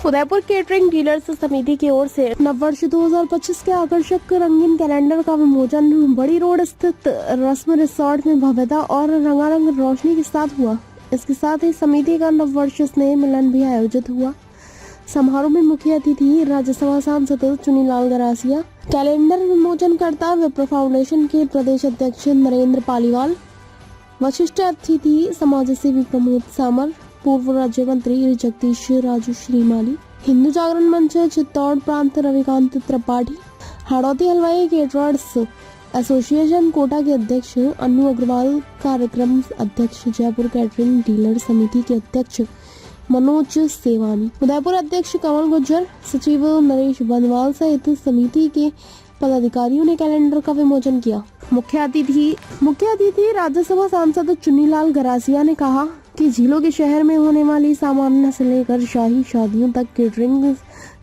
Udaipur catering dealers समिति की ओर से नववर्ष 2025 के आकर्षक रंगीन कैलेंडर का विमोचन बड़ी रोड स्थित रस्म रिसोर्ट में भव्यता और रंगारंग रोशनी के साथ हुआ। इसके साथ ही समिति का नववर्ष स्नेह मिलन भी आयोजित हुआ। समारोह में मुख्य अतिथि राज्यसभा सांसद चुनीलाल गरासिया, कैलेंडर विमोचन करता विप्रो फाउंडेशन के प्रदेश अध्यक्ष नरेंद्र पालीवाल, वरिष्ठ अतिथि समाज सेवी प्रमोद सामर, पूर्व राज्य मंत्री जगदीश राजू श्रीमाली, हिंदू जागरण मंच चित्तौड़ प्रांत रविकांत त्रिपाठी, हाड़ौती हलवाई केटरर्स एसोसिएशन कोटा के अध्यक्ष अनु अग्रवाल, कार्यक्रम अध्यक्ष जयपुर कैटरिंग डीलर समिति के अध्यक्ष मनोज सेवानी, उदयपुर अध्यक्ष कमल गुज्जर, सचिव नरेश बंदवाल सहित समिति के पदाधिकारियों ने कैलेंडर का विमोचन किया। मुख्य अतिथि राज्यसभा सांसद चुनीलाल गरासिया ने कहा कि झीलों के शहर में होने वाली सामान्य से लेकर शाही शादियों तक केटरिंग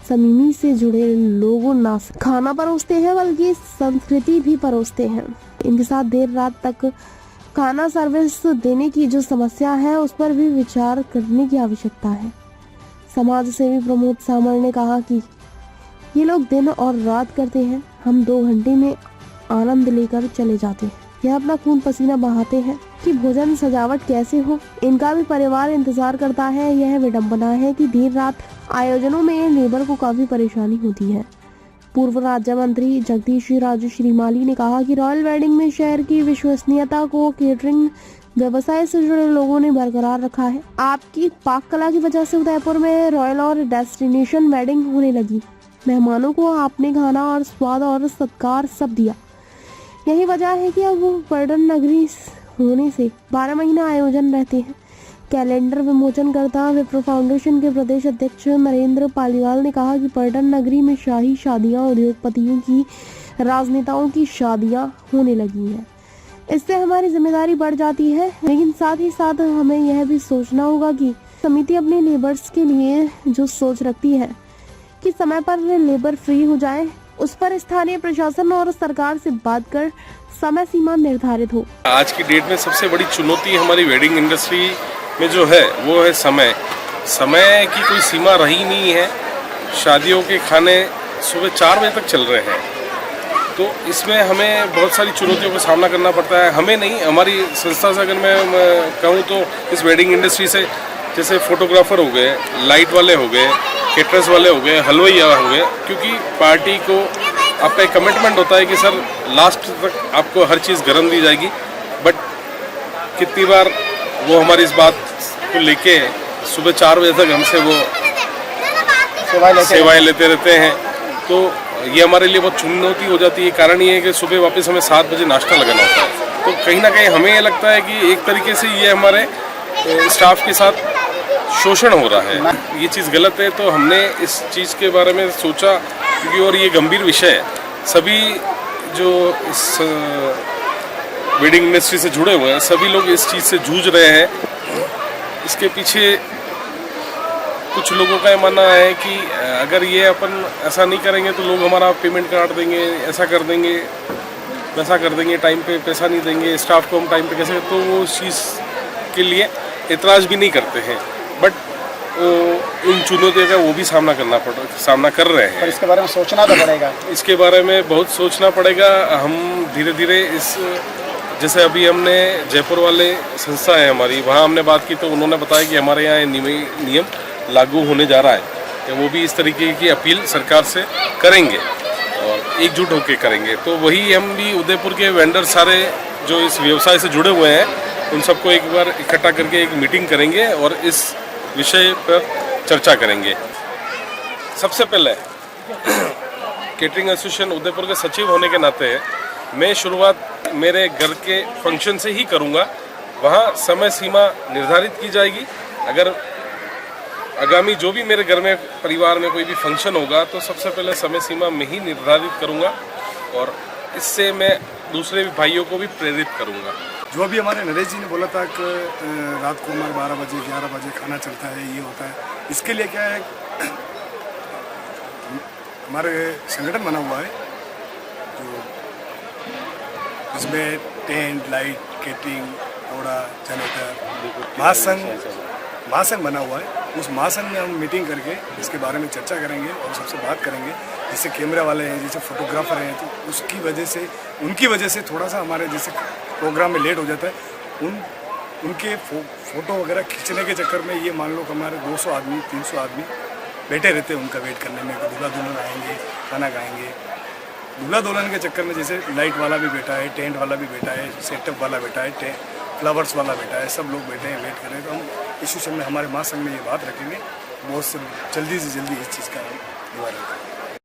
समिति से जुड़े लोग न खाना परोसते हैं बल्कि संस्कृति भी परोसते हैं। इनके साथ देर रात तक खाना सर्विस देने की जो समस्या है उस पर भी विचार करने की आवश्यकता है। समाज सेवी प्रमोद सामर ने कहा कि ये लोग दिन और रात करते हैं, हम 2 घंटे में आनंद लेकर चले जाते हैं। यह अपना खून पसीना बहाते हैं कि भोजन सजावट कैसे हो, इनका भी परिवार इंतजार करता है। यह विडंबना है कि देर रात आयोजनों में लेबर को काफी परेशानी होती है। पूर्व राज्य मंत्री जगदीश राजू श्रीमाली ने कहा कि रॉयल वेडिंग में शहर की विश्वसनीयता को केटरिंग व्यवसाय से जुड़े लोगों ने बरकरार रखा है। आपकी पाक कला की वजह से उदयपुर में रॉयल और डेस्टिनेशन वेडिंग होने लगी। मेहमानों को आपने खाना और स्वाद और सत्कार सब दिया। यही वजह है कि अब पर्यटन नगरी होने से 12 महीने आयोजन रहते हैं। कैलेंडर विमोचन करता विप्रो फाउंडेशन के प्रदेश अध्यक्ष नरेंद्र पालीवाल ने कहा कि पर्यटन नगरी में शाही शादियां, उद्योगपतियों की, राजनेताओं की शादियां होने लगी हैं। इससे हमारी जिम्मेदारी बढ़ जाती है, लेकिन साथ ही साथ हमें यह भी सोचना होगा कि समिति अपने लेबर्स के लिए जो सोच रखती है कि समय पर लेबर फ्री हो जाए, उस पर स्थानीय प्रशासन और सरकार से बात कर समय सीमा निर्धारित हो। आज की डेट में सबसे बड़ी चुनौती हमारी वेडिंग इंडस्ट्री में जो है वो है समय की कोई सीमा रही नहीं है। शादियों के खाने सुबह 4 बजे तक चल रहे हैं, तो इसमें हमें बहुत सारी चुनौतियों का सामना करना पड़ता है। हमें नहीं, हमारी संस्था से अगर मैं कहूँ तो इस वेडिंग इंडस्ट्री से जैसे फोटोग्राफर हो गए, लाइट वाले हो गए, केटरर्स वाले हो गए, हलवाइया हो गए, क्योंकि पार्टी को आपका एक कमिटमेंट होता है कि सर लास्ट तक आपको हर चीज़ गर्म दी जाएगी। बट कितनी बार वो हमारी इस बात को लेके सुबह 4 बजे तक हमसे वो सेवाएं लेते रहते हैं, तो ये हमारे लिए बहुत चुनौती हो जाती है। कारण ये है कि सुबह वापस हमें 7 बजे नाश्ता लगाना होता है, तो कहीं ना कहीं हमें ये लगता है कि एक तरीके से ये हमारे स्टाफ के साथ शोषण हो रहा है। ये चीज़ गलत है, तो हमने इस चीज़ के बारे में सोचा, क्योंकि और ये गंभीर विषय है। सभी जो इस वेडिंग इंडस्ट्री से जुड़े हुए हैं, सभी लोग इस चीज़ से जूझ रहे हैं। इसके पीछे कुछ लोगों का ये मानना है कि अगर ये अपन ऐसा नहीं करेंगे तो लोग हमारा पेमेंट काट देंगे, ऐसा कर देंगे, वैसा कर देंगे, टाइम पे पैसा नहीं देंगे, स्टाफ को हम टाइम पे कैसे, तो वो उस चीज़ के लिए एतराज़ भी नहीं करते हैं। बट इन चुनौतियों का वो भी सामना कर रहे हैं। पर इसके बारे में सोचना तो पड़ेगा। इसके बारे में बहुत सोचना पड़ेगा। हम धीरे धीरे जैसे अभी हमने जयपुर वाले संस्था है हमारी, वहाँ हमने बात की तो उन्होंने बताया कि हमारे यहाँ नियम लागू होने जा रहा है, कि वो भी इस तरीके की अपील सरकार से करेंगे और एकजुट होकर करेंगे। तो वही हम भी उदयपुर के वेंडर सारे जो इस व्यवसाय से जुड़े हुए हैं, उन सबको एक बार इकट्ठा करके एक मीटिंग करेंगे और इस विषय पर चर्चा करेंगे। सबसे पहले केटरिंग एसोसिएशन उदयपुर के सचिव होने के नाते मैं शुरुआत मेरे घर के फंक्शन से ही करूंगा। वहाँ समय सीमा निर्धारित की जाएगी। अगर आगामी जो भी मेरे घर में परिवार में कोई भी फंक्शन होगा तो सबसे पहले समय सीमा में ही निर्धारित करूंगा, और इससे मैं दूसरे भी भाइयों को भी प्रेरित करूंगा। जो भी हमारे नरेश जी ने बोला था कि रात को हमारे 12 बजे 11 बजे खाना चलता है, ये होता है, इसके लिए क्या है, हमारे संगठन बना हुआ है जो इसमें टेंट, लाइट, केटरिंग, घोड़ा, जनरेटर, महासंघ बना हुआ है। उस महासंघ में हम मीटिंग करके इसके बारे में चर्चा करेंगे और सबसे बात करेंगे। जैसे कैमरा वाले हैं, जैसे फोटोग्राफर हैं, तो उसकी वजह से, उनकी वजह से थोड़ा सा हमारे जैसे प्रोग्राम में लेट हो जाता है। उनके फ़ोटो वगैरह खींचने के चक्कर में ये मान लो कि हमारे 200 आदमी 300 आदमी बैठे रहते हैं उनका वेट करने में कि दूल्हा दुल्हन आएंगे, खाना खाएंगे। दूल्हा दुल्हन के चक्कर में जैसे लाइट वाला भी बैठा है, टेंट वाला भी बैठा है, सेटअप वाला बैठा है, फ्लावर्स वाला बैठा है, सब लोग बैठे हैं, वेट कर रहे हैं। तो हम इस विषय में हमारे महासंघ में ये बात रखेंगे, बहुत से जल्दी से जल्दी इस चीज़ का निवारण करेंगे।